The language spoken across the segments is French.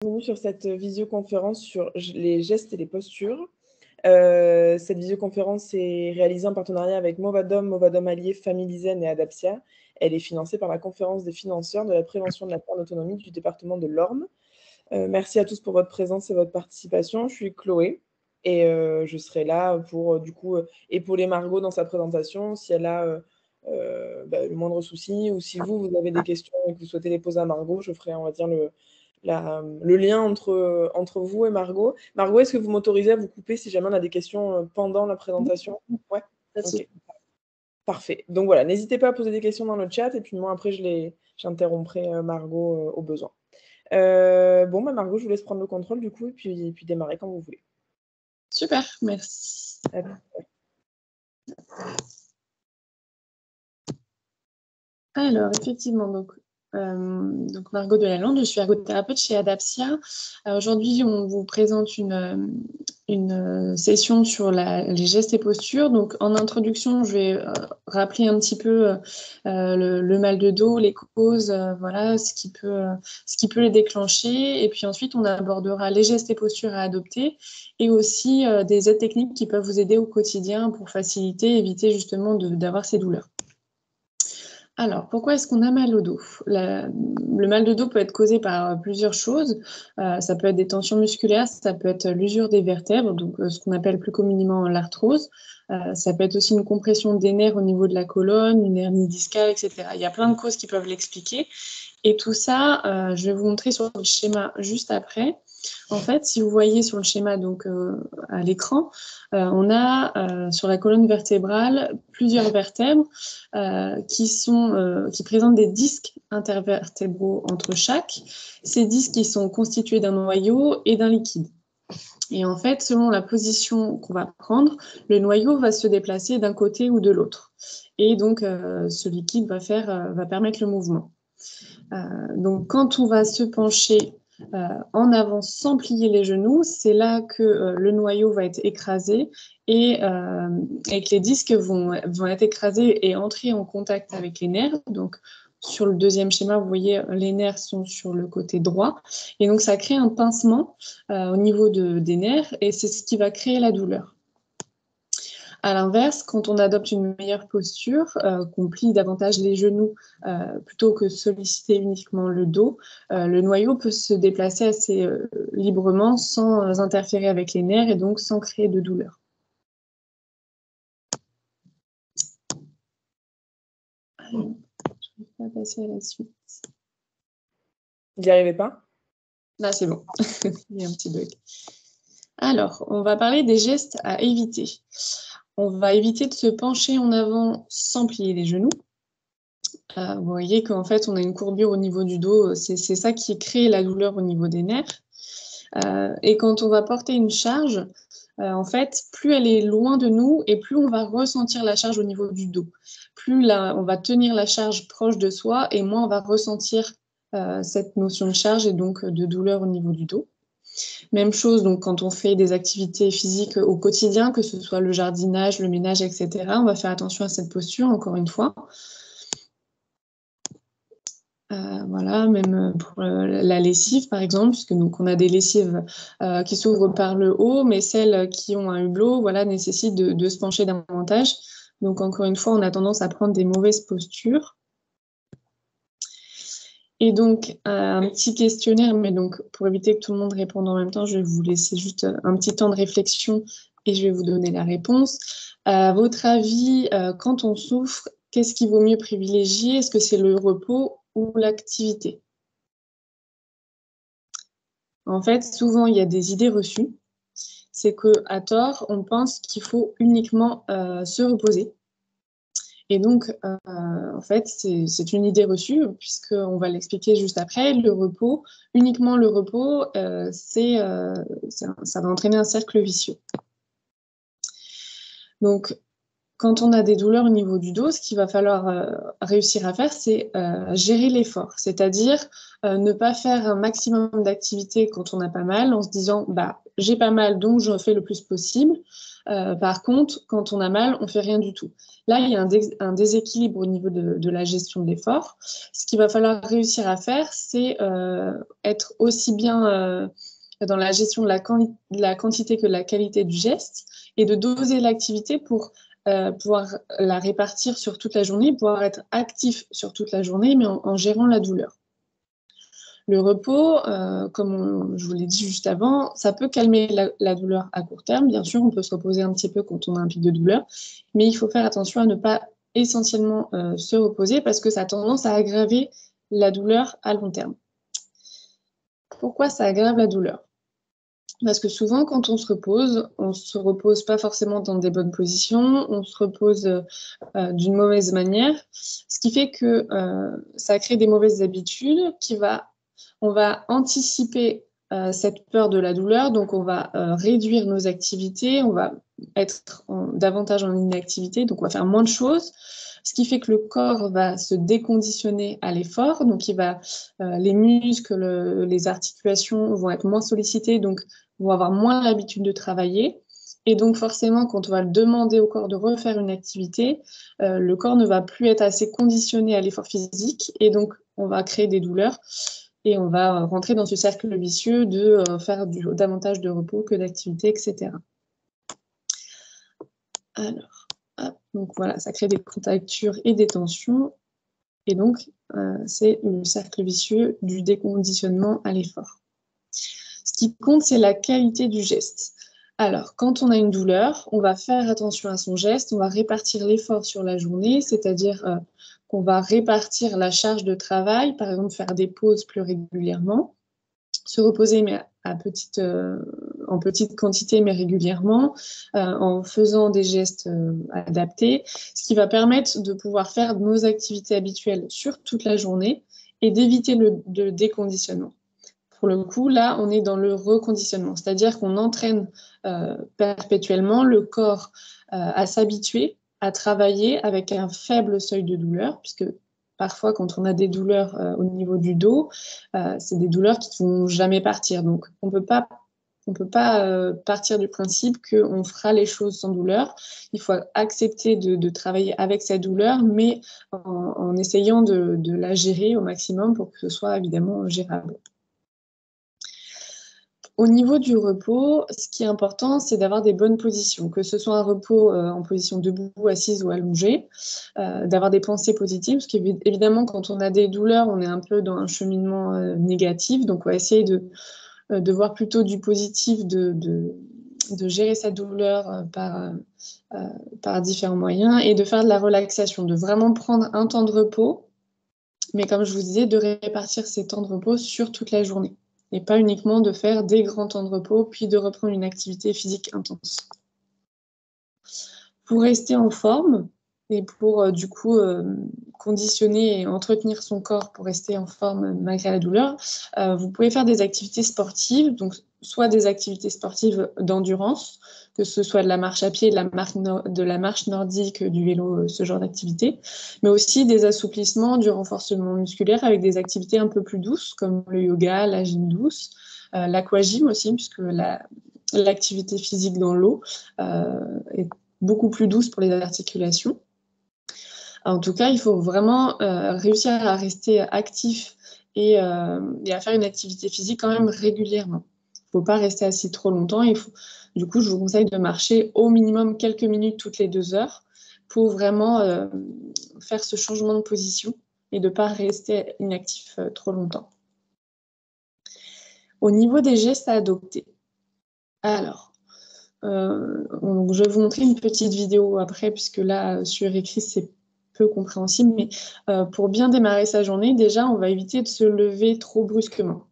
Bienvenue sur cette visioconférence sur les gestes et les postures. Cette visioconférence est réalisée en partenariat avec Movadom, Movadom Allié, Family Zen et Adaptia. Elle est financée par la Conférence des financeurs de la prévention de la perte d'autonomie du département de l'Orne. Merci à tous pour votre présence et votre participation. Je suis Chloé et je serai là pour épauler Margot dans sa présentation si elle a le moindre souci, ou si vous avez des questions et que vous souhaitez les poser à Margot, je ferai, on va dire, le lien entre vous et Margot. Margot, est-ce que vous m'autorisez à vous couper si jamais on a des questions pendant la présentation? Ouais. Ok. Parfait. Donc voilà, n'hésitez pas à poser des questions dans le chat et puis moi après j'interromprai Margot au besoin. Margot, je vous laisse prendre le contrôle du coup et puis démarrer quand vous voulez. Super, merci. Alors, effectivement, donc Margot Delalande, je suis ergothérapeute chez Adaptia. Aujourd'hui, on vous présente une session sur les gestes et postures. Donc, en introduction, je vais rappeler un petit peu le mal de dos, les causes, voilà, ce qui peut les déclencher. Et puis ensuite, on abordera les gestes et postures à adopter et aussi des aides techniques qui peuvent vous aider au quotidien pour faciliter, éviter justement d'avoir ces douleurs. Alors, pourquoi est-ce qu'on a mal au dos? Le mal de dos peut être causé par plusieurs choses. Ça peut être des tensions musculaires, ça peut être l'usure des vertèbres, donc ce qu'on appelle plus communément l'arthrose. Ça peut être aussi une compression des nerfs au niveau de la colonne, une hernie discale, etc. Il y a plein de causes qui peuvent l'expliquer. Et tout ça, je vais vous montrer sur le schéma juste après. En fait, si vous voyez sur le schéma donc à l'écran, on a sur la colonne vertébrale plusieurs vertèbres qui présentent des disques intervertébraux entre chaque. Ces disques qui sont constitués d'un noyau et d'un liquide. Et en fait, selon la position qu'on va prendre, le noyau va se déplacer d'un côté ou de l'autre. Et donc, ce liquide va permettre le mouvement. Donc, quand on va se pencher en avant sans plier les genoux, c'est là que le noyau va être écrasé et que les disques vont être écrasés et entrer en contact avec les nerfs. Donc, sur le deuxième schéma, vous voyez, les nerfs sont sur le côté droit. Et donc, ça crée un pincement au niveau des nerfs et c'est ce qui va créer la douleur. À l'inverse, quand on adopte une meilleure posture, qu'on plie davantage les genoux plutôt que solliciter uniquement le dos, le noyau peut se déplacer assez librement sans interférer avec les nerfs et donc sans créer de douleur. Alors, je ne vais pas passer à la suite. Vous n'y arrivez pas? Là, c'est bon. Il y a un petit bug. Alors, on va parler des gestes à éviter. On va éviter de se pencher en avant sans plier les genoux. Vous voyez qu'en fait, on a une courbure au niveau du dos. C'est ça qui crée la douleur au niveau des nerfs. Et quand on va porter une charge, en fait, plus elle est loin de nous et plus on va ressentir la charge au niveau du dos. Plus on va tenir la charge proche de soi et moins on va ressentir cette notion de charge et donc de douleur au niveau du dos. Même chose donc quand on fait des activités physiques au quotidien, que ce soit le jardinage, le ménage, etc. On va faire attention à cette posture, encore une fois. Voilà, même pour la lessive, par exemple, puisque donc on a des lessives qui s'ouvrent par le haut, mais celles qui ont un hublot, voilà, nécessitent de se pencher davantage. Donc, encore une fois, on a tendance à prendre des mauvaises postures. Et donc, un petit questionnaire, mais donc pour éviter que tout le monde réponde en même temps, je vais vous laisser juste un petit temps de réflexion et je vais vous donner la réponse. À votre avis, quand on souffre, qu'est-ce qu'il vaut mieux privilégier? Est-ce que c'est le repos ou l'activité? En fait, souvent, il y a des idées reçues. C'est qu'à tort, on pense qu'il faut uniquement se reposer. Et donc, en fait, c'est une idée reçue, puisqu'on va l'expliquer juste après. Le repos, uniquement le repos, ça va entraîner un cercle vicieux. Donc, quand on a des douleurs au niveau du dos, ce qu'il va falloir réussir à faire, c'est gérer l'effort. C'est-à-dire ne pas faire un maximum d'activité quand on a pas mal, en se disant bah, j'ai pas mal, donc je fais le plus possible. Par contre, quand on a mal, on fait rien du tout. Là, il y a un déséquilibre au niveau de la gestion de l'effort. Ce qu'il va falloir réussir à faire, c'est être aussi bien dans la gestion de la quantité que de la qualité du geste et de doser l'activité pour pouvoir la répartir sur toute la journée, pouvoir être actif sur toute la journée, mais en gérant la douleur. Le repos, comme je vous l'ai dit juste avant, ça peut calmer la douleur à court terme. Bien sûr, on peut se reposer un petit peu quand on a un pic de douleur, mais il faut faire attention à ne pas essentiellement se reposer parce que ça a tendance à aggraver la douleur à long terme. Pourquoi ça aggrave la douleur? Parce que souvent, quand on se repose pas forcément dans des bonnes positions, on se repose d'une mauvaise manière, ce qui fait que ça crée des mauvaises habitudes on va anticiper cette peur de la douleur, donc on va réduire nos activités, on va être davantage en inactivité, donc on va faire moins de choses, ce qui fait que le corps va se déconditionner à l'effort, donc les muscles, les articulations vont être moins sollicitées, donc vont avoir moins l'habitude de travailler. Et donc forcément, quand on va demander au corps de refaire une activité, le corps ne va plus être assez conditionné à l'effort physique, et donc on va créer des douleurs, et on va rentrer dans ce cercle vicieux de faire davantage de repos que d'activité, etc. Alors, hop, donc voilà, ça crée des contractures et des tensions, et donc c'est le cercle vicieux du déconditionnement à l'effort. Ce qui compte, c'est la qualité du geste. Alors, quand on a une douleur, on va faire attention à son geste, on va répartir l'effort sur la journée, c'est-à-dire qu'on va répartir la charge de travail, par exemple faire des pauses plus régulièrement, se reposer mais en petite quantité mais régulièrement, en faisant des gestes adaptés, ce qui va permettre de pouvoir faire nos activités habituelles sur toute la journée et d'éviter le déconditionnement. Pour le coup, là, on est dans le reconditionnement, c'est-à-dire qu'on entraîne perpétuellement le corps à s'habituer à travailler avec un faible seuil de douleur, puisque parfois, quand on a des douleurs au niveau du dos, c'est des douleurs qui ne vont jamais partir. Donc, on ne peut pas partir du principe qu'on fera les choses sans douleur. Il faut accepter de travailler avec cette douleur, mais en essayant de la gérer au maximum pour que ce soit évidemment gérable. Au niveau du repos, ce qui est important, c'est d'avoir des bonnes positions, que ce soit un repos en position debout, assise ou allongée, d'avoir des pensées positives, parce qu'évidemment, quand on a des douleurs, on est un peu dans un cheminement négatif, donc on va essayer de voir plutôt du positif, de gérer cette douleur par différents moyens, et de faire de la relaxation, de vraiment prendre un temps de repos, mais comme je vous disais, de répartir ces temps de repos sur toute la journée. Et pas uniquement de faire des grands temps de repos, puis de reprendre une activité physique intense. Pour rester en forme et pour du coup conditionner et entretenir son corps pour rester en forme malgré la douleur, vous pouvez faire des activités sportives, donc soit des activités sportives d'endurance, que ce soit de la marche à pied, de la marche nordique, du vélo, ce genre d'activité, mais aussi des assouplissements, du renforcement musculaire avec des activités un peu plus douces, comme le yoga, la gym douce, l'aquagym aussi, puisque l'activité physique dans l'eau est beaucoup plus douce pour les articulations. En tout cas, il faut vraiment réussir à rester actif et à faire une activité physique quand même régulièrement. Il ne faut pas rester assis trop longtemps. Du coup, je vous conseille de marcher au minimum quelques minutes toutes les 2 heures pour vraiment faire ce changement de position et de ne pas rester inactif trop longtemps. Au niveau des gestes à adopter. Alors, je vais vous montrer une petite vidéo après, puisque là, sur écrit, c'est peu compréhensible, mais pour bien démarrer sa journée, déjà, on va éviter de se lever trop brusquement.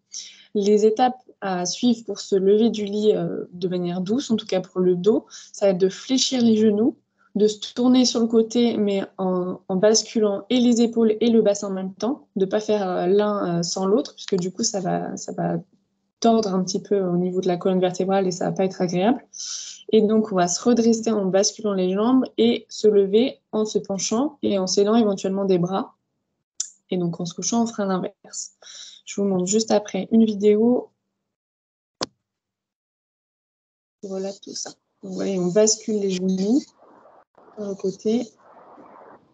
Les étapes à suivre pour se lever du lit de manière douce, en tout cas pour le dos, ça va être de fléchir les genoux, de se tourner sur le côté, mais en basculant et les épaules et le bassin en même temps, de ne pas faire l'un sans l'autre, puisque du coup, ça va tordre un petit peu au niveau de la colonne vertébrale et ça va pas être agréable. Et donc, on va se redresser en basculant les jambes et se lever en se penchant et en s'aidant éventuellement des bras. Et donc, en se couchant, on fera l'inverse. Je vous montre juste après une vidéo. Je relate tout ça. Donc, vous voyez, on bascule les genoux sur le côté.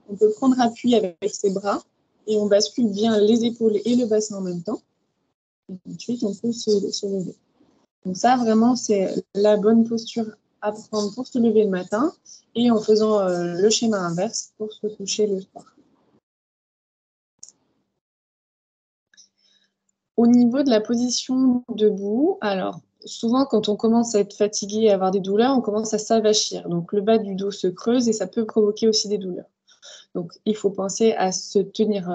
On peut prendre appui avec ses bras et on bascule bien les épaules et le bassin en même temps. Et ensuite, on peut se lever. Donc ça, vraiment, c'est la bonne posture à prendre pour se lever le matin et en faisant le schéma inverse pour se coucher le soir. Au niveau de la position debout, alors souvent quand on commence à être fatigué et à avoir des douleurs, on commence à s'avachir. Donc le bas du dos se creuse et ça peut provoquer aussi des douleurs. Donc il faut penser à se tenir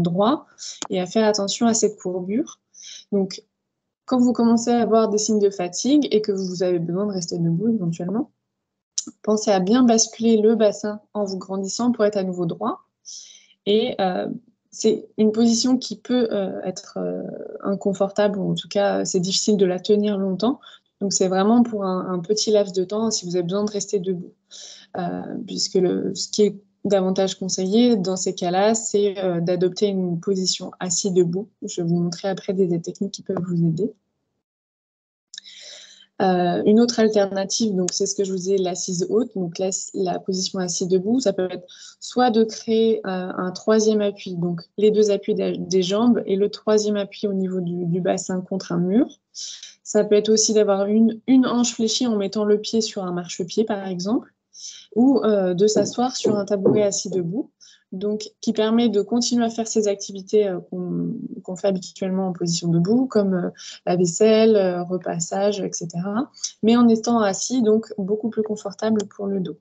droit et à faire attention à cette courbure. Donc quand vous commencez à avoir des signes de fatigue et que vous avez besoin de rester debout éventuellement, pensez à bien basculer le bassin en vous grandissant pour être à nouveau droit. Et c'est une position qui peut être inconfortable, ou en tout cas, c'est difficile de la tenir longtemps. Donc, c'est vraiment pour un petit laps de temps si vous avez besoin de rester debout. Puisque ce qui est davantage conseillé dans ces cas-là, c'est d'adopter une position assis-debout. Je vais vous montrer après des techniques qui peuvent vous aider. Une autre alternative, donc c'est ce que je vous disais, l'assise haute, donc la position assise debout, ça peut être soit de créer un troisième appui, donc les deux appuis des jambes et le troisième appui au niveau du bassin contre un mur. Ça peut être aussi d'avoir une hanche fléchie en mettant le pied sur un marchepied par exemple, ou de s'asseoir sur un tabouret assis debout, donc qui permet de continuer à faire ces activités qu'on fait habituellement en position debout, comme la vaisselle, repassage, etc. Mais en étant assis, donc beaucoup plus confortable pour le dos.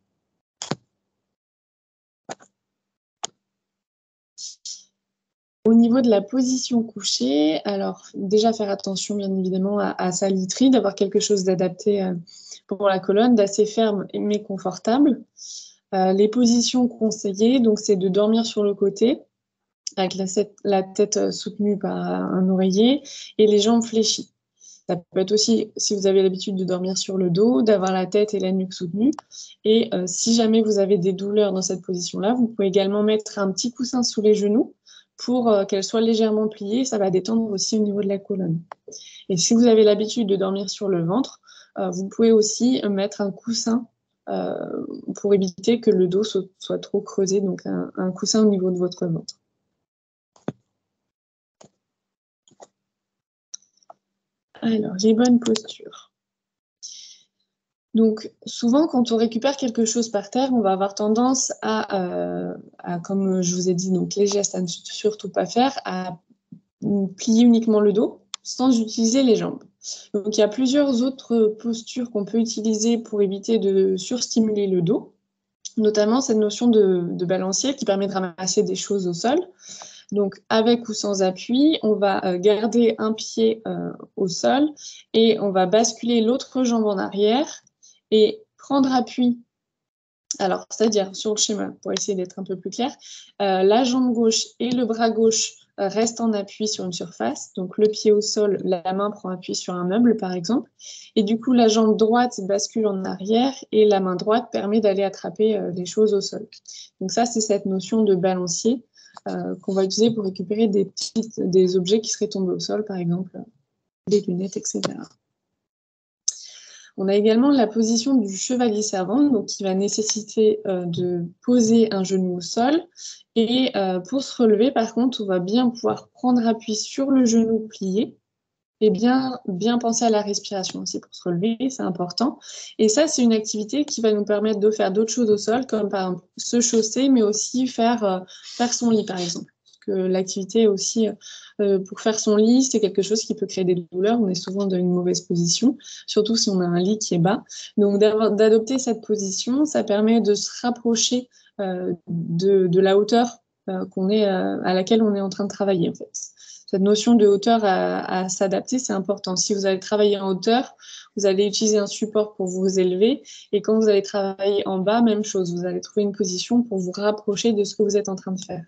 Au niveau de la position couchée, alors déjà faire attention bien évidemment à sa literie, d'avoir quelque chose d'adapté pour la colonne, d'assez ferme mais confortable. Les positions conseillées, donc c'est de dormir sur le côté avec la tête soutenue par un oreiller et les jambes fléchies. Ça peut être aussi, si vous avez l'habitude de dormir sur le dos, d'avoir la tête et la nuque soutenues. Et si jamais vous avez des douleurs dans cette position-là, vous pouvez également mettre un petit coussin sous les genoux pour qu'elles soient légèrement pliées. Ça va détendre aussi au niveau de la colonne. Et si vous avez l'habitude de dormir sur le ventre, vous pouvez aussi mettre un coussin pour éviter que le dos soit trop creusé, donc un coussin au niveau de votre ventre. Alors, les bonnes postures. Donc, souvent, quand on récupère quelque chose par terre, on va avoir tendance à comme je vous ai dit, donc les gestes à ne surtout pas faire, à plier uniquement le dos sans utiliser les jambes. Donc, il y a plusieurs autres postures qu'on peut utiliser pour éviter de surstimuler le dos, notamment cette notion de balancier qui permet de ramasser des choses au sol. Donc, avec ou sans appui, on va garder un pied au sol et on va basculer l'autre jambe en arrière et prendre appui. Alors, c'est-à-dire sur le schéma, pour essayer d'être un peu plus clair, la jambe gauche et le bras gauche restent en appui sur une surface. Donc, le pied au sol, la main prend appui sur un meuble, par exemple. Et du coup, la jambe droite bascule en arrière et la main droite permet d'aller attraper les choses au sol. Donc ça, c'est cette notion de balancier qu'on va utiliser pour récupérer des objets qui seraient tombés au sol, par exemple des lunettes, etc. On a également la position du chevalier servant, donc qui va nécessiter de poser un genou au sol. Et pour se relever, par contre, on va bien pouvoir prendre appui sur le genou plié et bien penser à la respiration aussi pour se relever, c'est important. Et ça, c'est une activité qui va nous permettre de faire d'autres choses au sol, comme par exemple se chausser, mais aussi faire son lit, par exemple. Parce que l'activité aussi, pour faire son lit, c'est quelque chose qui peut créer des douleurs. On est souvent dans une mauvaise position, surtout si on a un lit qui est bas. Donc, d'adopter cette position, ça permet de se rapprocher de la hauteur à laquelle on est en train de travailler, en fait. Cette notion de hauteur à s'adapter, c'est important. Si vous allez travailler en hauteur, vous allez utiliser un support pour vous élever. Et quand vous allez travailler en bas, même chose. Vous allez trouver une position pour vous rapprocher de ce que vous êtes en train de faire.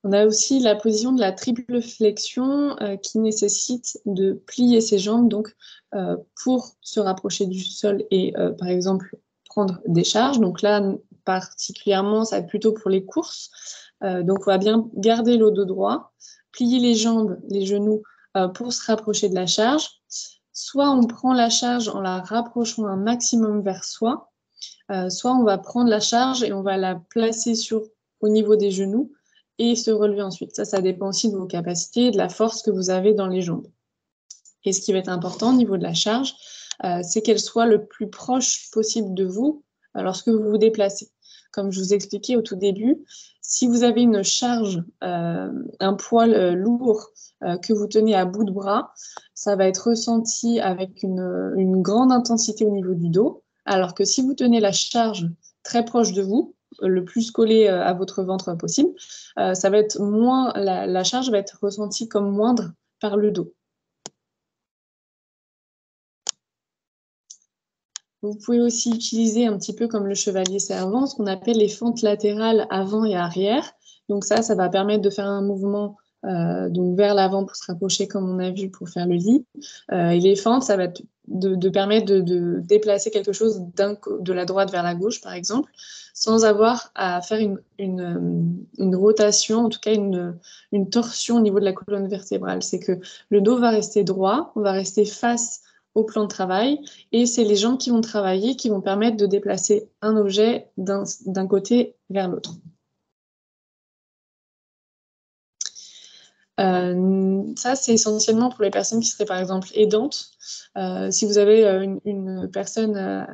On a aussi la position de la triple flexion qui nécessite de plier ses jambes donc, pour se rapprocher du sol et par exemple prendre des charges. Donc là, particulièrement, ça va être plutôt pour les courses. Donc on va bien garder le dos droit, plier les jambes, les genoux pour se rapprocher de la charge. Soit on prend la charge en la rapprochant un maximum vers soi, soit on va prendre la charge et on va la placer au niveau des genoux et se relever ensuite. Ça dépend aussi de vos capacités et de la force que vous avez dans les jambes. Et ce qui va être important au niveau de la charge, c'est qu'elle soit le plus proche possible de vous lorsque vous vous déplacez. Comme je vous expliquais au tout début, si vous avez une charge, un poids lourd que vous tenez à bout de bras, ça va être ressenti avec une grande intensité au niveau du dos, alors que si vous tenez la charge très proche de vous, le plus collé à votre ventre possible, ça va être moins, la charge va être ressentie comme moindre par le dos. Vous pouvez aussi utiliser un petit peu comme le chevalier servant, ce qu'on appelle les fentes latérales avant et arrière. Donc ça va permettre de faire un mouvement donc vers l'avant pour se rapprocher comme on a vu pour faire le lit. Et les fentes, ça va être de permettre de déplacer quelque chose de la droite vers la gauche, par exemple, sans avoir à faire une rotation, en tout cas une torsion au niveau de la colonne vertébrale. C'est que le dos va rester droit, on va rester face au plan de travail, et c'est les jambes qui vont travailler, qui vont permettre de déplacer un objet d'un côté vers l'autre. Ça, c'est essentiellement pour les personnes qui seraient par exemple aidantes. Si vous avez une personne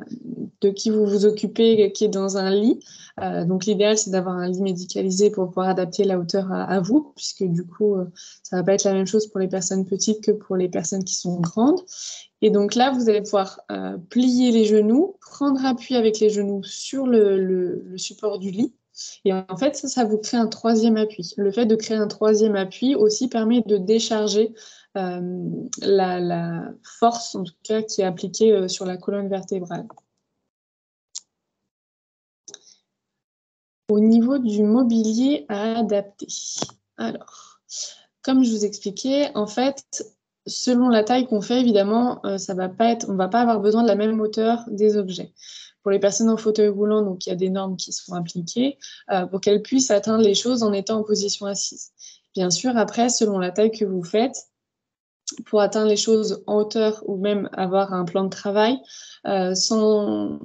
de qui vous vous occupez qui est dans un lit, donc l'idéal c'est d'avoir un lit médicalisé pour pouvoir adapter la hauteur à vous, puisque du coup ça va pas être la même chose pour les personnes petites que pour les personnes qui sont grandes. Et donc là, vous allez pouvoir plier les genoux, prendre appui avec les genoux sur le support du lit. Et en fait, ça vous crée un troisième appui. Le fait de créer un troisième appui aussi permet de décharger la force, en tout cas, qui est appliquée sur la colonne vertébrale. Au niveau du mobilier à adapter. Alors, comme je vous expliquais, en fait, selon la taille qu'on fait, évidemment, on ne va pas avoir besoin de la même hauteur des objets. Pour les personnes en fauteuil roulant, donc il y a des normes qui sont appliquées pour qu'elles puissent atteindre les choses en étant en position assise. Bien sûr, après, selon la taille que vous faites, pour atteindre les choses en hauteur ou même avoir un plan de travail, sans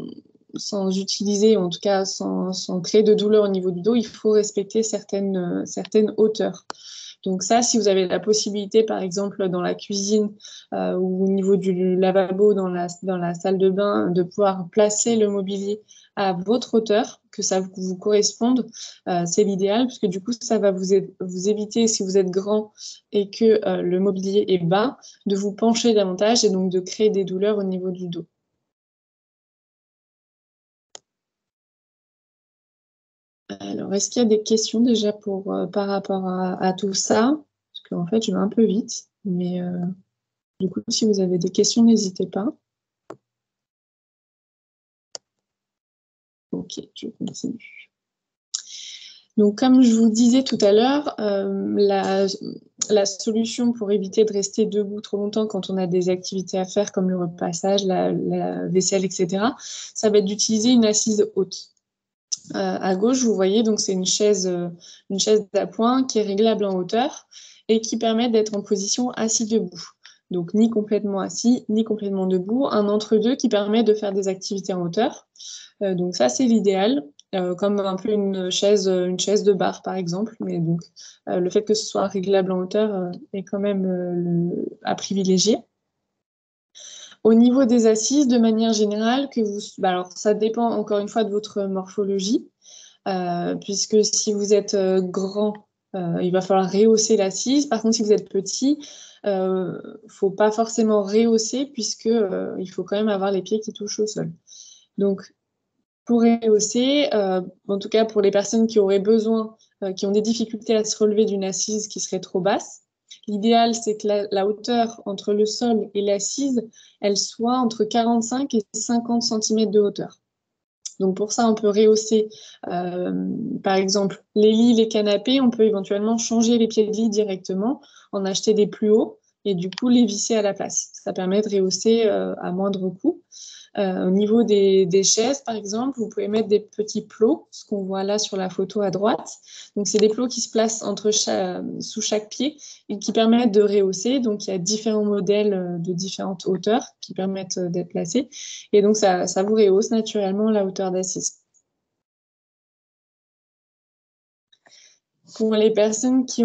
utiliser, en tout cas sans créer de douleur au niveau du dos, il faut respecter certaines hauteurs. Donc ça, si vous avez la possibilité, par exemple, dans la cuisine ou au niveau du lavabo, dans la salle de bain, de pouvoir placer le mobilier à votre hauteur, que ça vous corresponde, c'est l'idéal, puisque du coup, ça va vous éviter, si vous êtes grand et que le mobilier est bas, de vous pencher davantage et donc de créer des douleurs au niveau du dos. Alors, est-ce qu'il y a des questions déjà par rapport à tout ça? Parce qu'en fait, je vais un peu vite, mais du coup, si vous avez des questions, n'hésitez pas. Ok, je continue. Donc, comme je vous disais tout à l'heure, la solution pour éviter de rester debout trop longtemps quand on a des activités à faire, comme le repassage, la vaisselle, etc., ça va être d'utiliser une assise haute. À gauche, vous voyez, donc c'est une chaise d'appoint qui est réglable en hauteur et qui permet d'être en position assis debout. Donc ni complètement assis, ni complètement debout, un entre-deux qui permet de faire des activités en hauteur. Donc ça, c'est l'idéal, comme un peu une chaise de bar, par exemple. Mais donc le fait que ce soit réglable en hauteur est quand même à privilégier. Au niveau des assises, de manière générale, alors ça dépend encore une fois de votre morphologie, puisque si vous êtes grand, il va falloir rehausser l'assise. Par contre, si vous êtes petit, faut pas forcément rehausser, puisque il faut quand même avoir les pieds qui touchent au sol. Donc, pour rehausser, en tout cas pour les personnes qui auraient besoin, qui ont des difficultés à se relever d'une assise qui serait trop basse, l'idéal, c'est que la hauteur entre le sol et l'assise, elle soit entre 45 et 50 cm de hauteur. Donc pour ça, on peut rehausser, par exemple, les lits, les canapés, on peut éventuellement changer les pieds de lit directement, en acheter des plus hauts et du coup les visser à la place. Ça permet de rehausser à moindre coût. Au niveau des chaises, par exemple, vous pouvez mettre des petits plots, ce qu'on voit là sur la photo à droite. Donc, c'est des plots qui se placent sous chaque pied et qui permettent de rehausser. Donc, il y a différents modèles de différentes hauteurs qui permettent d'être placés. Et donc, ça vous rehausse naturellement la hauteur d'assise. Pour les personnes qui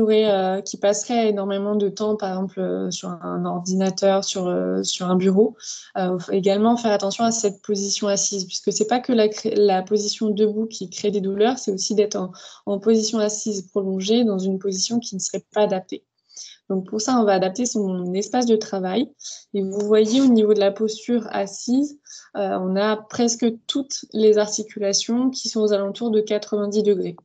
passeraient énormément de temps, par exemple, sur un ordinateur, sur un bureau, faut également faire attention à cette position assise, puisque c'est pas que la position debout qui crée des douleurs, c'est aussi d'être en position assise prolongée dans une position qui ne serait pas adaptée. Donc pour ça, on va adapter son espace de travail. Et vous voyez au niveau de la posture assise, on a presque toutes les articulations qui sont aux alentours de 90 degrés.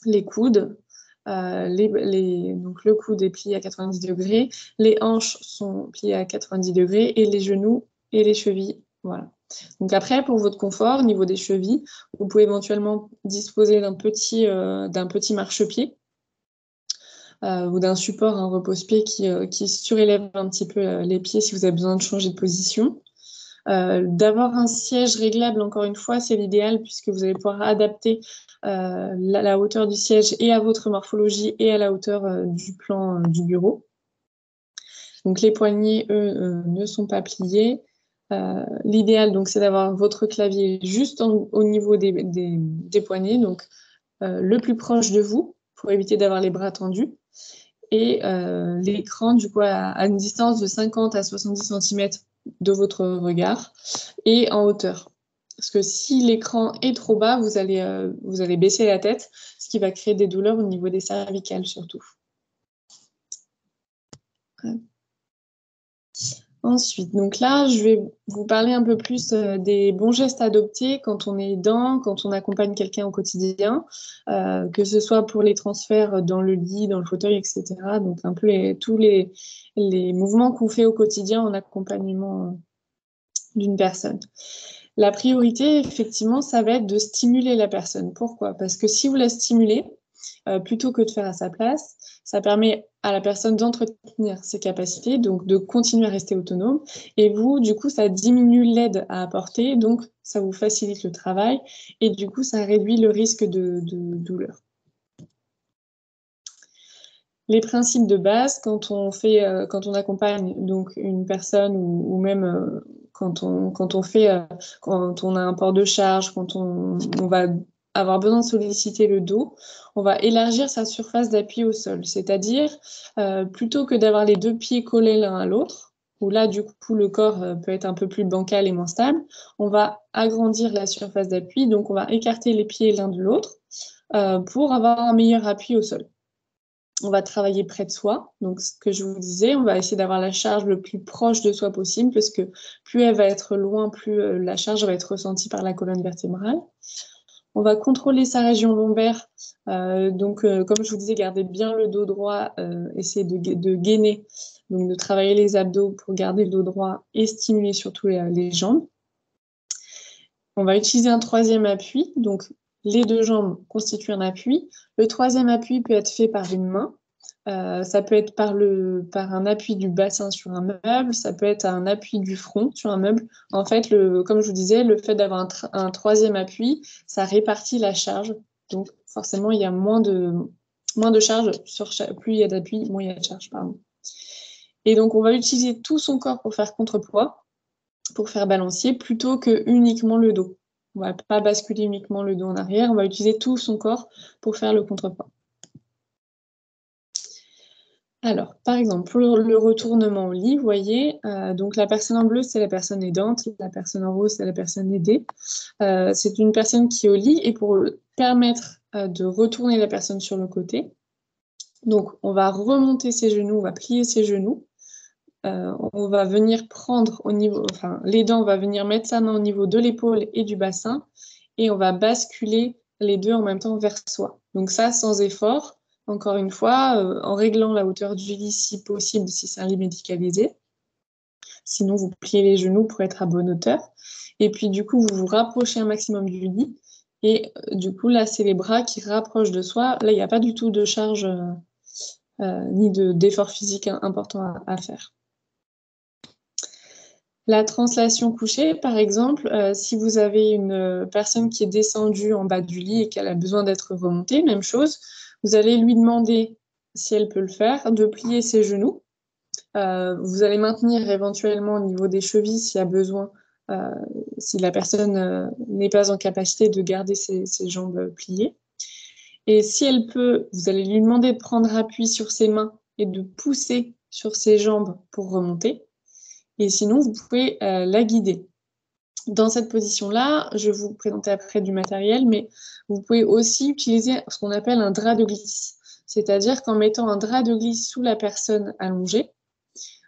Les coudes, donc le coude est plié à 90 degrés, les hanches sont pliées à 90 degrés et les genoux et les chevilles. Voilà. Donc après, pour votre confort, au niveau des chevilles, vous pouvez éventuellement disposer d'un petit marchepied ou d'un support, un repose-pied qui surélève un petit peu les pieds si vous avez besoin de changer de position. D'avoir un siège réglable, encore une fois, c'est l'idéal puisque vous allez pouvoir adapter la hauteur du siège et à votre morphologie et à la hauteur du plan du bureau. Donc les poignets, eux, ne sont pas pliés. L'idéal, donc, c'est d'avoir votre clavier juste au niveau des poignets, donc le plus proche de vous pour éviter d'avoir les bras tendus. Et l'écran, du coup, à une distance de 50 à 70 cm de votre regard et en hauteur. Parce que si l'écran est trop bas, vous allez baisser la tête, ce qui va créer des douleurs au niveau des cervicales surtout. Ensuite, donc là, je vais vous parler un peu plus des bons gestes à adopter quand on est aidant, quand on accompagne quelqu'un au quotidien, que ce soit pour les transferts dans le lit, dans le fauteuil, etc. Donc un peu tous les mouvements qu'on fait au quotidien en accompagnement d'une personne. La priorité, effectivement, ça va être de stimuler la personne. Pourquoi? Parce que si vous la stimulez, plutôt que de faire à sa place, ça permet à la personne d'entretenir ses capacités, donc de continuer à rester autonome. Et vous, du coup, ça diminue l'aide à apporter, donc ça vous facilite le travail et du coup, ça réduit le risque de douleur. Les principes de base, quand on accompagne donc une personne ou même quand on a un port de charge, quand on va avoir besoin de solliciter le dos, on va élargir sa surface d'appui au sol. C'est-à-dire, plutôt que d'avoir les deux pieds collés l'un à l'autre, où là, du coup, le corps peut être un peu plus bancal et moins stable, on va agrandir la surface d'appui, donc on va écarter les pieds l'un de l'autre pour avoir un meilleur appui au sol. On va travailler près de soi. Donc, ce que je vous disais, on va essayer d'avoir la charge le plus proche de soi possible, parce que plus elle va être loin, plus la charge va être ressentie par la colonne vertébrale. On va contrôler sa région lombaire. Comme je vous disais, garder bien le dos droit, essayer de gainer, donc de travailler les abdos pour garder le dos droit et stimuler surtout les jambes. On va utiliser un troisième appui, donc les deux jambes constituent un appui. Le troisième appui peut être fait par une main. Ça peut être par un appui du bassin sur un meuble, ça peut être un appui du front sur un meuble. En fait, comme je vous disais, le fait d'avoir un troisième appui, ça répartit la charge. Donc, forcément, il y a moins de charge plus il y a d'appui, moins il y a de charge, pardon. Et donc, on va utiliser tout son corps pour faire contrepoids, pour faire balancier, plutôt que uniquement le dos. On ne va pas basculer uniquement le dos en arrière, on va utiliser tout son corps pour faire le contrepoids. Alors, par exemple, pour le retournement au lit, vous voyez, donc la personne en bleu, c'est la personne aidante, la personne en rose, c'est la personne aidée. C'est une personne qui est au lit et pour permettre de retourner la personne sur le côté, donc on va remonter ses genoux, on va plier ses genoux. On va venir prendre l'aidant va venir mettre sa main au niveau de l'épaule et du bassin et on va basculer les deux en même temps vers soi. Donc ça, sans effort. Encore une fois, en réglant la hauteur du lit si possible, si c'est un lit médicalisé. Sinon, vous pliez les genoux pour être à bonne hauteur. Et puis, du coup, vous vous rapprochez un maximum du lit. Et du coup, là, c'est les bras qui rapprochent de soi. Là, il n'y a pas du tout de charge ni d'effort physique important à faire. La translation couchée, par exemple, si vous avez une personne qui est descendue en bas du lit et qu'elle a besoin d'être remontée, même chose, vous allez lui demander, si elle peut le faire, de plier ses genoux. Vous allez maintenir éventuellement au niveau des chevilles s'il y a besoin, si la personne n'est pas en capacité de garder ses jambes pliées. Et si elle peut, vous allez lui demander de prendre appui sur ses mains et de pousser sur ses jambes pour remonter. Et sinon, vous pouvez la guider. Dans cette position-là, je vais vous présenter après du matériel, mais vous pouvez aussi utiliser ce qu'on appelle un drap de glisse. C'est-à-dire qu'en mettant un drap de glisse sous la personne allongée,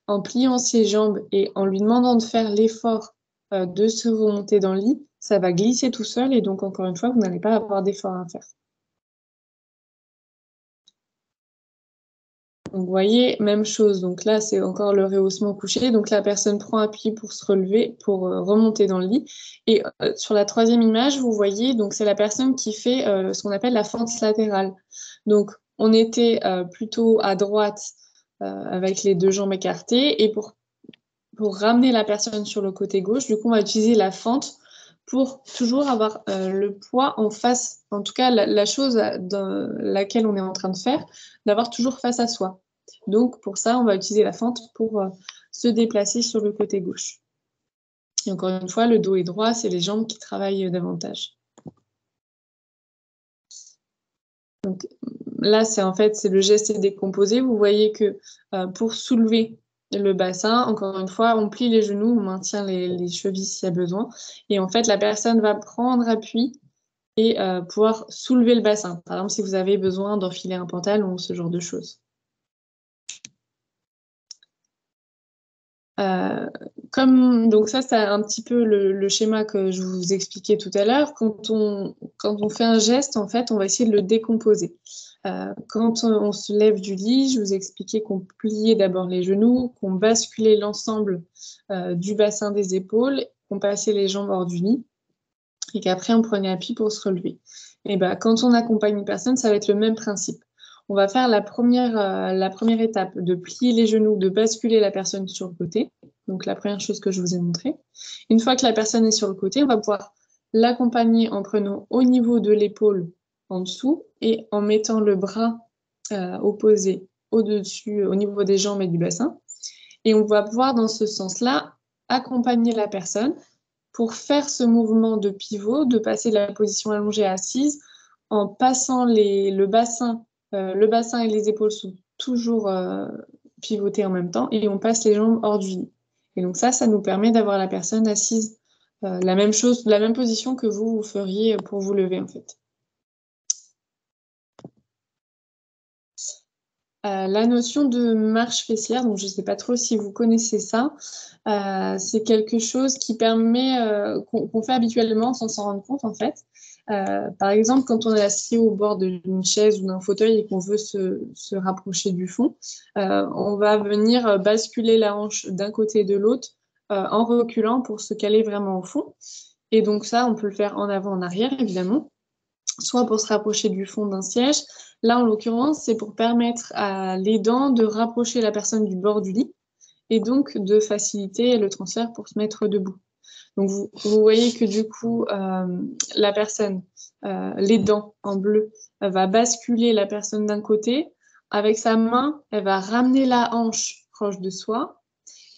en pliant ses jambes et en lui demandant de faire l'effort de se remonter dans le lit, ça va glisser tout seul et donc, encore une fois, vous n'allez pas avoir d'effort à faire. Donc, vous voyez, même chose. Donc là, c'est encore le rehaussement couché. Donc la personne prend appui pour se relever, pour remonter dans le lit. Et sur la troisième image, vous voyez, donc c'est la personne qui fait ce qu'on appelle la fente latérale. Donc on était plutôt à droite avec les deux jambes écartées. Et pour ramener la personne sur le côté gauche, du coup, on va utiliser la fente pour toujours avoir le poids en face, en tout cas la chose dans laquelle on est en train de faire, d'avoir toujours face à soi. Donc pour ça, on va utiliser la fente pour se déplacer sur le côté gauche. Et encore une fois, le dos est droit, c'est les jambes qui travaillent davantage. Donc là, c'est le geste décomposé. Vous voyez que pour soulever le bassin, encore une fois, on plie les genoux, on maintient les chevilles s'il y a besoin. Et en fait, la personne va prendre appui et pouvoir soulever le bassin. Par exemple, si vous avez besoin d'enfiler un pantalon, ce genre de choses. Donc ça, c'est un petit peu le schéma que je vous expliquais tout à l'heure. Quand on fait un geste, en fait, on va essayer de le décomposer. Quand on se lève du lit, je vous expliquais qu'on pliait d'abord les genoux, qu'on basculait l'ensemble du bassin des épaules, qu'on passait les jambes hors du lit et qu'après on prenait appui pour se relever. Et ben, quand on accompagne une personne, ça va être le même principe. On va faire la première étape de plier les genoux, de basculer la personne sur le côté. Donc la première chose que je vous ai montrée. Une fois que la personne est sur le côté, on va pouvoir l'accompagner en prenant au niveau de l'épaule en dessous et en mettant le bras opposé au-dessus, au niveau des jambes et du bassin. Et on va pouvoir, dans ce sens-là, accompagner la personne pour faire ce mouvement de pivot, de passer de la position allongée à assise, en passant le bassin et les épaules sont toujours pivotés en même temps, et on passe les jambes hors du lit. Et donc ça nous permet d'avoir la personne assise, la même chose, la même position que vous feriez pour vous lever en fait. La notion de marche fessière, donc je ne sais pas trop si vous connaissez ça, c'est quelque chose qui permet, qu'on fait habituellement sans s'en rendre compte en fait. Par exemple, quand on est assis au bord d'une chaise ou d'un fauteuil et qu'on veut se rapprocher du fond, on va venir basculer la hanche d'un côté et de l'autre en reculant pour se caler vraiment au fond. Et donc ça, on peut le faire en avant, en arrière, évidemment, soit pour se rapprocher du fond d'un siège. Là, en l'occurrence, c'est pour permettre à l'aidant de rapprocher la personne du bord du lit et donc de faciliter le transfert pour se mettre debout. Donc, vous voyez que du coup, la personne, l'aidant en bleu, va basculer la personne d'un côté. Avec sa main, elle va ramener la hanche proche de soi.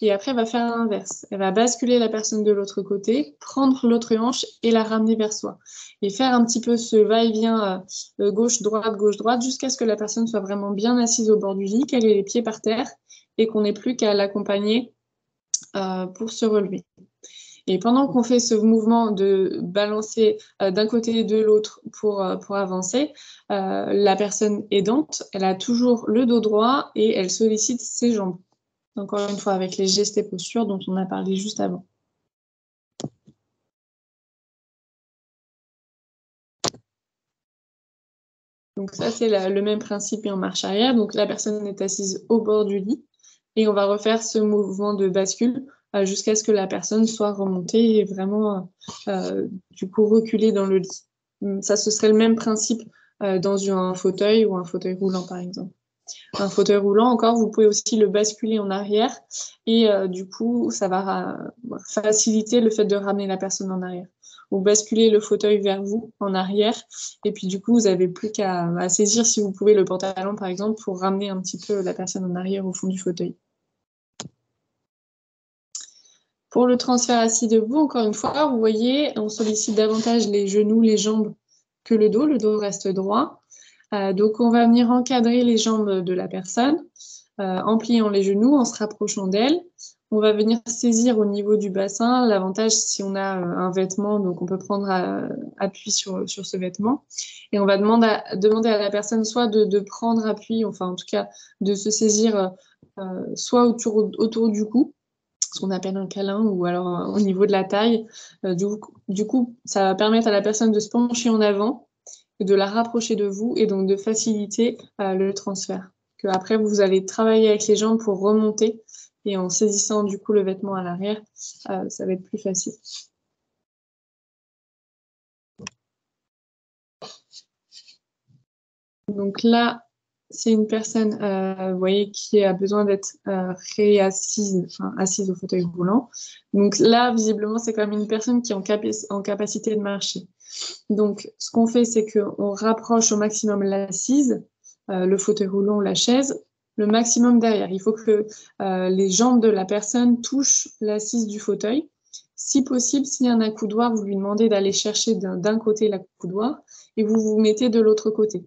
Et après, elle va faire l'inverse. Elle va basculer la personne de l'autre côté, prendre l'autre hanche et la ramener vers soi. Et faire un petit peu ce va-et-vient gauche-droite, jusqu'à ce que la personne soit vraiment bien assise au bord du lit, qu'elle ait les pieds par terre et qu'on n'ait plus qu'à l'accompagner pour se relever. Et pendant qu'on fait ce mouvement de balancer d'un côté et de l'autre pour avancer, la personne aidante, elle a toujours le dos droit et elle sollicite ses jambes. Encore une fois, avec les gestes et postures dont on a parlé juste avant. Donc ça, c'est le même principe et en marche arrière. Donc la personne est assise au bord du lit et on va refaire ce mouvement de bascule jusqu'à ce que la personne soit remontée et vraiment, du coup, reculée dans le lit. Ça, ce serait le même principe dans un fauteuil ou un fauteuil roulant, par exemple. Un fauteuil roulant, encore, vous pouvez aussi le basculer en arrière et du coup, ça va faciliter le fait de ramener la personne en arrière. Vous basculez le fauteuil vers vous en arrière et puis du coup, vous n'avez plus qu'à saisir, si vous pouvez, le pantalon, par exemple, pour ramener un petit peu la personne en arrière au fond du fauteuil. Pour le transfert assis debout, encore une fois, vous voyez, on sollicite davantage les genoux, les jambes que le dos. Le dos reste droit. Donc, on va venir encadrer les jambes de la personne en pliant les genoux, en se rapprochant d'elle. On va venir saisir au niveau du bassin. L'avantage, si on a un vêtement, donc on peut prendre appui sur ce vêtement. Et on va demander à la personne soit de prendre appui, enfin en tout cas de se saisir soit autour du cou, ce qu'on appelle un câlin, ou alors au niveau de la taille. Du coup, ça va permettre à la personne de se pencher en avant, de la rapprocher de vous et donc de faciliter le transfert. Que après, vous allez travailler avec les jambes pour remonter et en saisissant du coup le vêtement à l'arrière, ça va être plus facile. Donc là, c'est une personne, vous voyez, qui a besoin d'être réassise, enfin, assise au fauteuil roulant. Donc là, visiblement, c'est quand même une personne qui est en capacité de marcher. Donc, ce qu'on fait, c'est qu'on rapproche au maximum l'assise, le fauteuil roulant ou la chaise, le maximum derrière. Il faut que les jambes de la personne touchent l'assise du fauteuil. Si possible, s'il y a un accoudoir, vous lui demandez d'aller chercher d'un côté l'accoudoir et vous vous mettez de l'autre côté.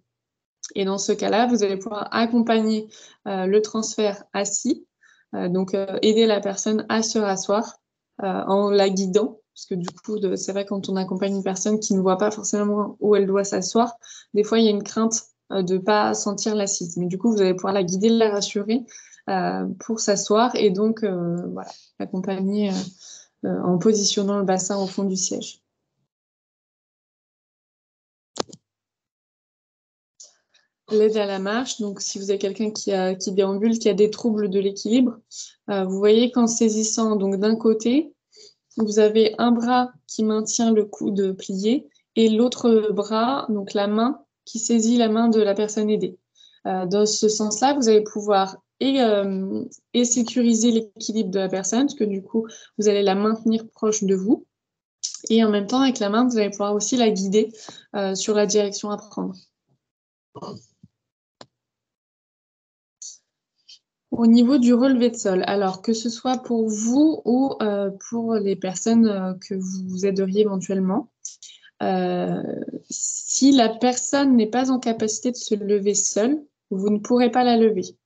Et dans ce cas-là, vous allez pouvoir accompagner le transfert assis, donc aider la personne à se rasseoir en la guidant, parce que du coup, c'est vrai quand on accompagne une personne qui ne voit pas forcément où elle doit s'asseoir, des fois il y a une crainte de ne pas sentir l'assise. Mais du coup, vous allez pouvoir la guider, la rassurer pour s'asseoir et donc voilà, l'accompagner en positionnant le bassin au fond du siège. L'aide à la marche, donc si vous avez quelqu'un qui déambule, qui a des troubles de l'équilibre, vous voyez qu'en saisissant donc d'un côté, vous avez un bras qui maintient le coude plié et l'autre bras, donc la main, qui saisit la main de la personne aidée. Dans ce sens-là, vous allez pouvoir et sécuriser l'équilibre de la personne, parce que du coup, vous allez la maintenir proche de vous. Et en même temps, avec la main, vous allez pouvoir aussi la guider sur la direction à prendre. Au niveau du relevé de sol, alors que ce soit pour vous ou pour les personnes que vous aideriez éventuellement, si la personne n'est pas en capacité de se lever seule, vous ne pourrez pas la lever.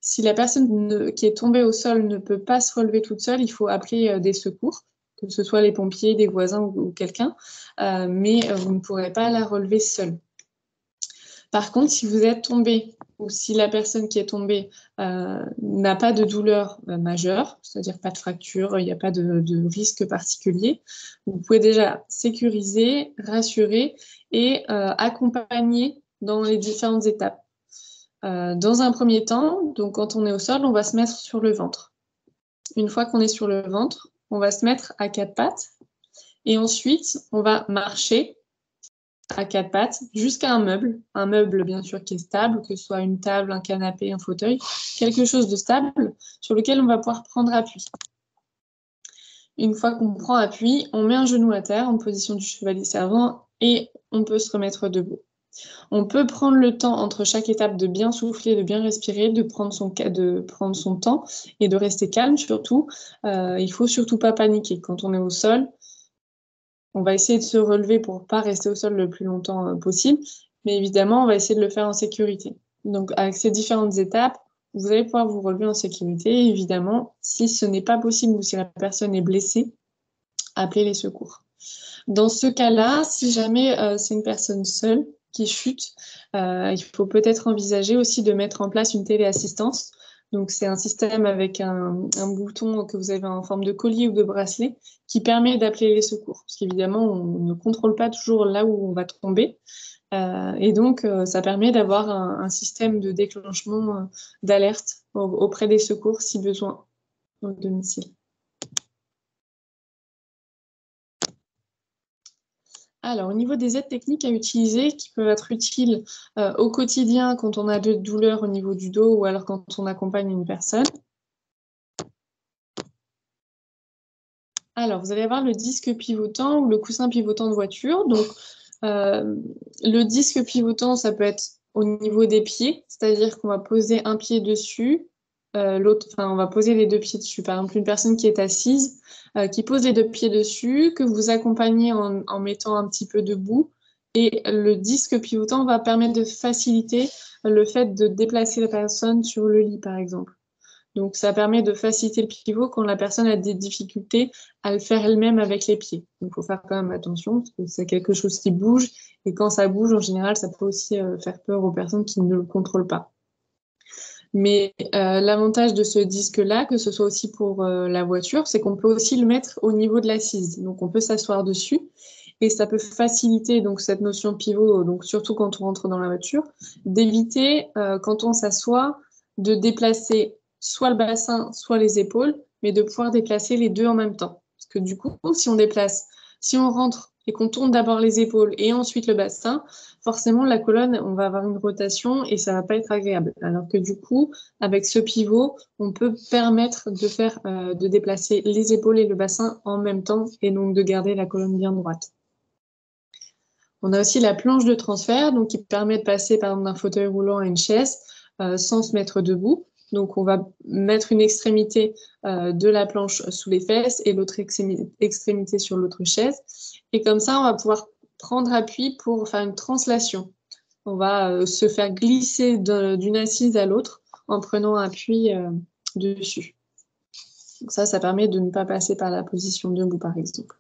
Si la personne qui est tombée au sol ne peut pas se relever toute seule, il faut appeler des secours, que ce soit les pompiers, des voisins ou quelqu'un, mais vous ne pourrez pas la relever seule. Par contre, si vous êtes tombé ou si la personne qui est tombée n'a pas de douleur majeure, c'est-à-dire pas de fracture, il n'y a pas de risque particulier, vous pouvez déjà sécuriser, rassurer et accompagner dans les différentes étapes. Dans un premier temps, donc quand on est au sol, on va se mettre sur le ventre. Une fois qu'on est sur le ventre, on va se mettre à quatre pattes et ensuite, on va marcher à quatre pattes jusqu'à un meuble bien sûr qui est stable, que ce soit une table, un canapé, un fauteuil, quelque chose de stable sur lequel on va pouvoir prendre appui. Une fois qu'on prend appui, on met un genou à terre en position du chevalier servant et on peut se remettre debout. On peut prendre le temps entre chaque étape de bien souffler, de bien respirer, de prendre son temps et de rester calme surtout. Il faut surtout pas paniquer. Quand on est au sol, on va essayer de se relever pour ne pas rester au sol le plus longtemps possible, mais évidemment, on va essayer de le faire en sécurité. Donc, avec ces différentes étapes, vous allez pouvoir vous relever en sécurité. Et évidemment, si ce n'est pas possible ou si la personne est blessée, appelez les secours. Dans ce cas-là, si jamais c'est une personne seule qui chute, il faut peut-être envisager aussi de mettre en place une téléassistance. Donc, c'est un système avec un bouton que vous avez en forme de collier ou de bracelet qui permet d'appeler les secours. Parce qu'évidemment, on ne contrôle pas toujours là où on va tomber. Et donc, ça permet d'avoir un système de déclenchement d'alerte auprès des secours si besoin au domicile. Alors, au niveau des aides techniques à utiliser qui peuvent être utiles au quotidien quand on a de douleurs au niveau du dos ou alors quand on accompagne une personne. Alors, vous allez avoir le disque pivotant ou le coussin pivotant de voiture. Donc, le disque pivotant, ça peut être au niveau des pieds, c'est-à-dire qu'on va poser un pied dessus, on va poser les deux pieds dessus. Par exemple, une personne qui est assise, qui pose les deux pieds dessus, que vous accompagnez en mettant un petit peu debout. Et le disque pivotant va permettre de faciliter le fait de déplacer la personne sur le lit, par exemple. Donc, ça permet de faciliter le pivot quand la personne a des difficultés à le faire elle-même avec les pieds. Donc, il faut faire quand même attention parce que c'est quelque chose qui bouge. Et quand ça bouge, en général, ça peut aussi faire peur aux personnes qui ne le contrôlent pas. Mais l'avantage de ce disque-là, que ce soit aussi pour la voiture, c'est qu'on peut aussi le mettre au niveau de l'assise. Donc, on peut s'asseoir dessus. Et ça peut faciliter donc cette notion de pivot, donc surtout quand on rentre dans la voiture, d'éviter quand on s'assoit de déplacer soit le bassin, soit les épaules, mais de pouvoir déplacer les deux en même temps. Parce que du coup, si on rentre et qu'on tourne d'abord les épaules et ensuite le bassin, forcément la colonne, on va avoir une rotation et ça va pas être agréable. Alors que du coup, avec ce pivot, on peut permettre de faire, de déplacer les épaules et le bassin en même temps et donc de garder la colonne bien droite. On a aussi la planche de transfert, donc qui permet de passer par exemple d'un fauteuil roulant à une chaise sans se mettre debout. Donc on va mettre une extrémité de la planche sous les fesses et l'autre extrémité sur l'autre chaise. Et comme ça, on va pouvoir prendre appui pour faire une translation. On va se faire glisser d'une assise à l'autre en prenant appui dessus. Donc ça permet de ne pas passer par la position debout, par exemple.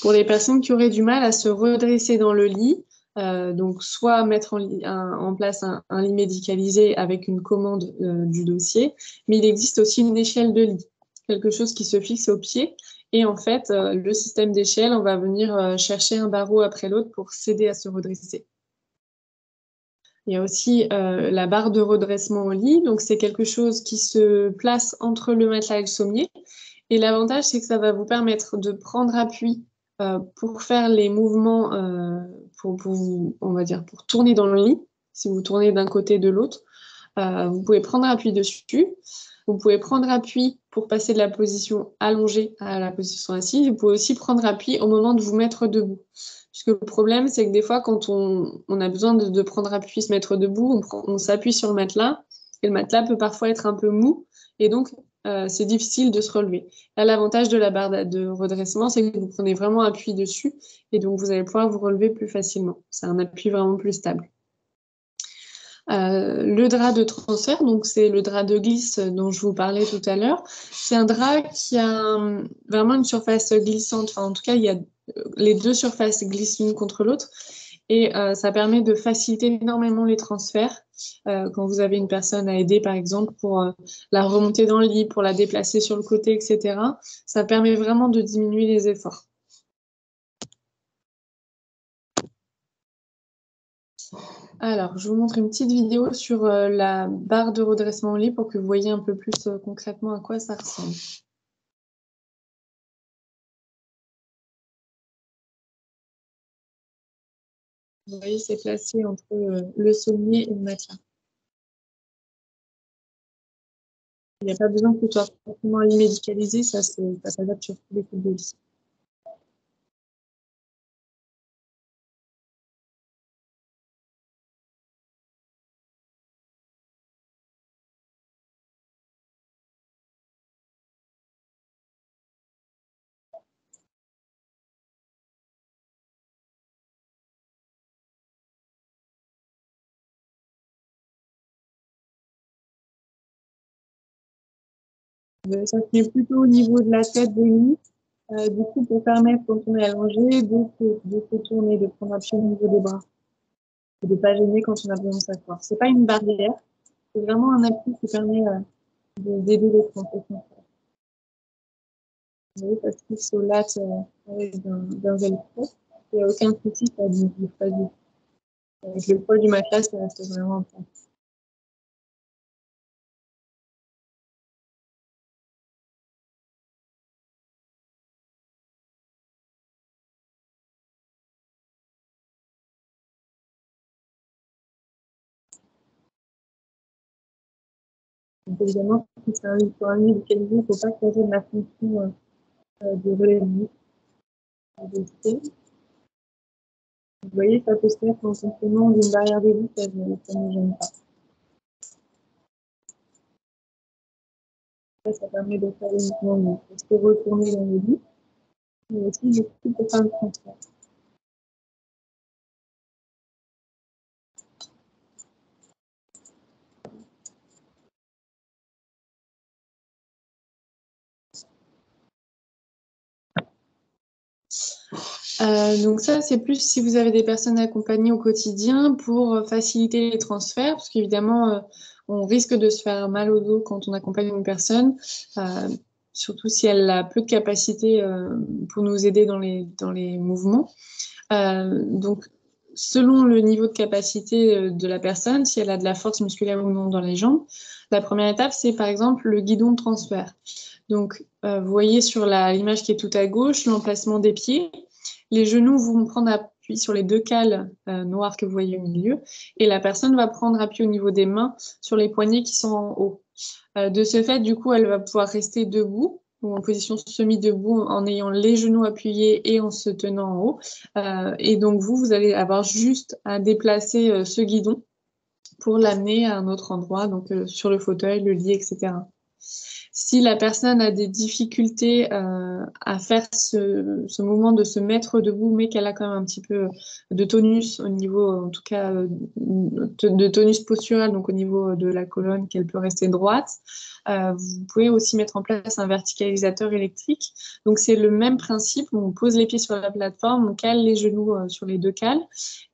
Pour les personnes qui auraient du mal à se redresser dans le lit, donc soit mettre en place un lit médicalisé avec une commande du dossier, mais il existe aussi une échelle de lit, quelque chose qui se fixe au pied. Et en fait, le système d'échelle, on va venir chercher un barreau après l'autre pour s'aider à se redresser. Il y a aussi la barre de redressement au lit, donc c'est quelque chose qui se place entre le matelas et le sommier. Et l'avantage, c'est que ça va vous permettre de prendre appui pour faire les mouvements, on va dire, pour tourner dans le lit. Si vous tournez d'un côté de l'autre, vous pouvez prendre appui dessus. Vous pouvez prendre appui pour passer de la position allongée à la position assise. Vous pouvez aussi prendre appui au moment de vous mettre debout. Puisque le problème, c'est que des fois, quand on a besoin de prendre appui, se mettre debout, on s'appuie sur le matelas. Et le matelas peut parfois être un peu mou. Et donc, c'est difficile de se relever. Là, l'avantage de la barre de redressement, c'est que vous prenez vraiment appui dessus et donc vous allez pouvoir vous relever plus facilement. C'est un appui vraiment plus stable. Le drap de transfert, donc c'est le drap de glisse dont je vous parlais tout à l'heure. C'est un drap qui a vraiment une surface glissante. Enfin, en tout cas, il y a les deux surfaces glissent l'une contre l'autre. Et ça permet de faciliter énormément les transferts quand vous avez une personne à aider, par exemple, pour la remonter dans le lit, pour la déplacer sur le côté, etc. Ça permet vraiment de diminuer les efforts. Alors, je vous montre une petite vidéo sur la barre de redressement au lit pour que vous voyez un peu plus concrètement à quoi ça ressemble. Vous voyez, c'est placé entre le sommier et le matelas. Il n'y a pas besoin que ce soit forcément médicalisé, ça s'adapte sur tous les types de lit. Ça se met plutôt au niveau de la tête de lit. Du coup, pour permettre, quand on est allongé, de se tourner, de prendre appui au niveau des bras. Et de ne pas gêner quand on a besoin de s'asseoir. C'est pas une barrière, c'est vraiment un appui qui permet d'aider les transports. Vous voyez, ça se fixe au lattes avec d'un velcro. Il n'y a aucun souci, ça ne bouge pas du tout. Avec le poids du matelas, ça reste vraiment en place. Donc, évidemment, si c'est sur un lit localisé, il ne faut pas changer de la fonction de relèvement. Vous voyez, ça peut se faire en complément d'une barrière de lit, ça ne gêne pas. Ça permet de faire uniquement de se retourner dans le lit, mais aussi de faire le transfert. Donc ça, c'est plus si vous avez des personnes accompagnées au quotidien pour faciliter les transferts, parce qu'évidemment, on risque de se faire mal au dos quand on accompagne une personne, surtout si elle a peu de capacité pour nous aider dans les mouvements. Donc, selon le niveau de capacité de la personne, si elle a de la force musculaire ou non dans les jambes, la première étape, c'est par exemple le guidon de transfert. Donc, vous voyez sur l'image qui est tout à gauche, l'emplacement des pieds. Les genoux vont prendre appui sur les deux cales noires que vous voyez au milieu, et la personne va prendre appui au niveau des mains sur les poignets qui sont en haut. De ce fait, du coup, elle va pouvoir rester debout ou en position semi-debout en ayant les genoux appuyés et en se tenant en haut. Et donc, vous allez avoir juste à déplacer ce guidon pour l'amener à un autre endroit, donc sur le fauteuil, le lit, etc. Si la personne a des difficultés à faire ce mouvement de se mettre debout, mais qu'elle a quand même un petit peu de tonus au niveau, en tout cas, de tonus postural, donc au niveau de la colonne, qu'elle peut rester droite, vous pouvez aussi mettre en place un verticalisateur électrique. Donc c'est le même principe, on pose les pieds sur la plateforme, on cale les genoux sur les deux cales,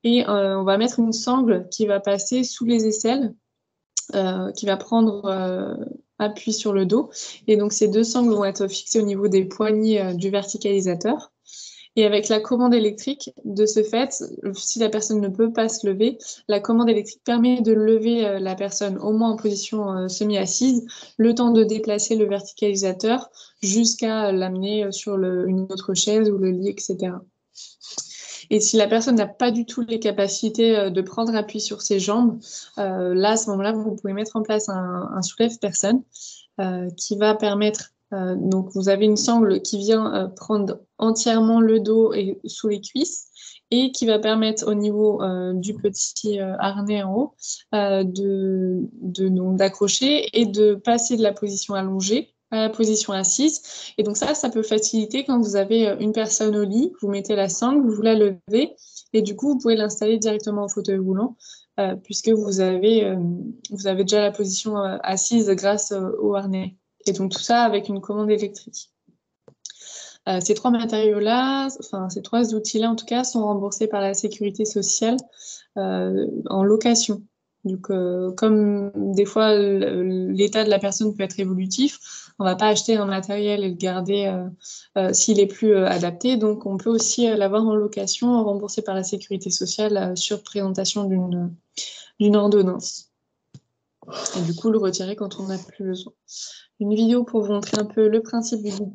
et on va mettre une sangle qui va passer sous les aisselles, qui va prendre appui sur le dos. Et donc, ces deux sangles vont être fixées au niveau des poignets du verticalisateur. Et avec la commande électrique, de ce fait, si la personne ne peut pas se lever, la commande électrique permet de lever la personne au moins en position semi-assise, le temps de déplacer le verticalisateur jusqu'à l'amener sur une autre chaise ou le lit, etc. Et si la personne n'a pas du tout les capacités de prendre appui sur ses jambes, là, à ce moment-là, vous pouvez mettre en place un soulève-personne qui va permettre, donc vous avez une sangle qui vient prendre entièrement le dos et sous les cuisses, et qui va permettre au niveau du petit harnais en haut d'accrocher et de passer de la position allongée à la position assise. Et donc ça peut faciliter quand vous avez une personne au lit, vous mettez la sangle, vous la levez, et du coup, vous pouvez l'installer directement au fauteuil roulant, puisque vous avez déjà la position assise grâce au harnais. Et donc tout ça avec une commande électrique. Ces trois matériaux-là, enfin ces trois outils-là en tout cas, sont remboursés par la sécurité sociale en location. Donc, comme des fois l'état de la personne peut être évolutif, on ne va pas acheter un matériel et le garder s'il est plus adapté. Donc, on peut aussi l'avoir en location, remboursé par la sécurité sociale sur présentation d'une ordonnance. Et du coup, le retirer quand on n'a plus besoin. Une vidéo pour vous montrer un peu le principe du guide.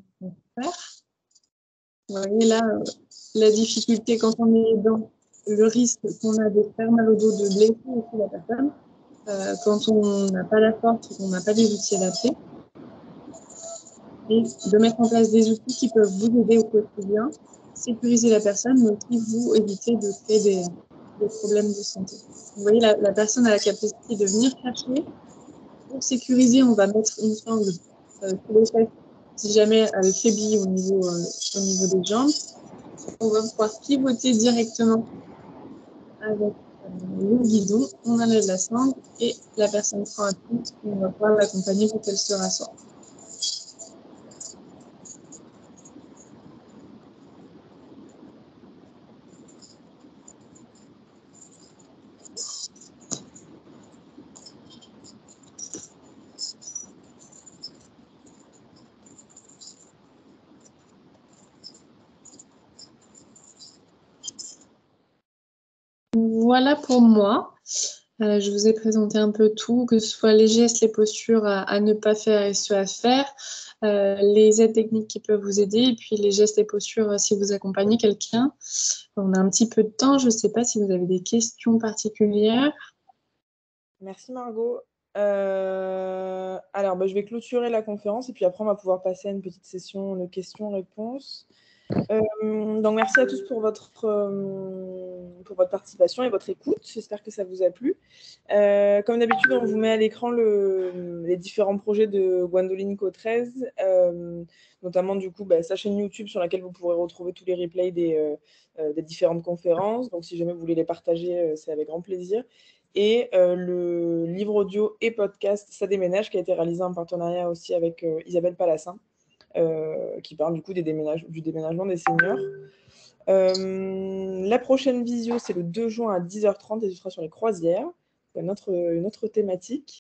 Vous voyez là, la difficulté quand on est dans le risque qu'on a de faire mal au dos, de blesser aussi la personne, quand on n'a pas la force, qu'on n'a pas des outils adaptés, et de mettre en place des outils qui peuvent vous aider au quotidien, sécuriser la personne, mais aussi vous éviter de créer des problèmes de santé. Vous voyez, la personne a la capacité de venir chercher. Pour sécuriser, on va mettre une sangle sur les fesses si jamais elle faiblit au niveau des jambes. On va pouvoir pivoter directement avec le guidon, on enlève la sangle et la personne prend un coup et on va pouvoir l'accompagner pour qu'elle se rassoie. Voilà pour moi. Je vous ai présenté un peu tout, que ce soit les gestes, les postures à ne pas faire et ceux à faire, les aides techniques qui peuvent vous aider, et puis les gestes et postures si vous accompagnez quelqu'un. On a un petit peu de temps, je ne sais pas si vous avez des questions particulières. Merci Margot. Alors, je vais clôturer la conférence et puis après, on va pouvoir passer à une petite session de questions-réponses. Donc merci à tous pour votre participation et votre écoute. J'espère que ça vous a plu. Comme d'habitude, on vous met à l'écran les différents projets de Gwendoline Co13, notamment du coup sa chaîne YouTube sur laquelle vous pourrez retrouver tous les replays des différentes conférences. Donc si jamais vous voulez les partager, c'est avec grand plaisir. Et le livre audio et podcast Ça déménage, qui a été réalisé en partenariat aussi avec Isabelle Palassin, qui parle du coup du déménagement des seniors. La prochaine visio, c'est le 2 juin à 10h30 et ce sera sur les croisières, une autre thématique.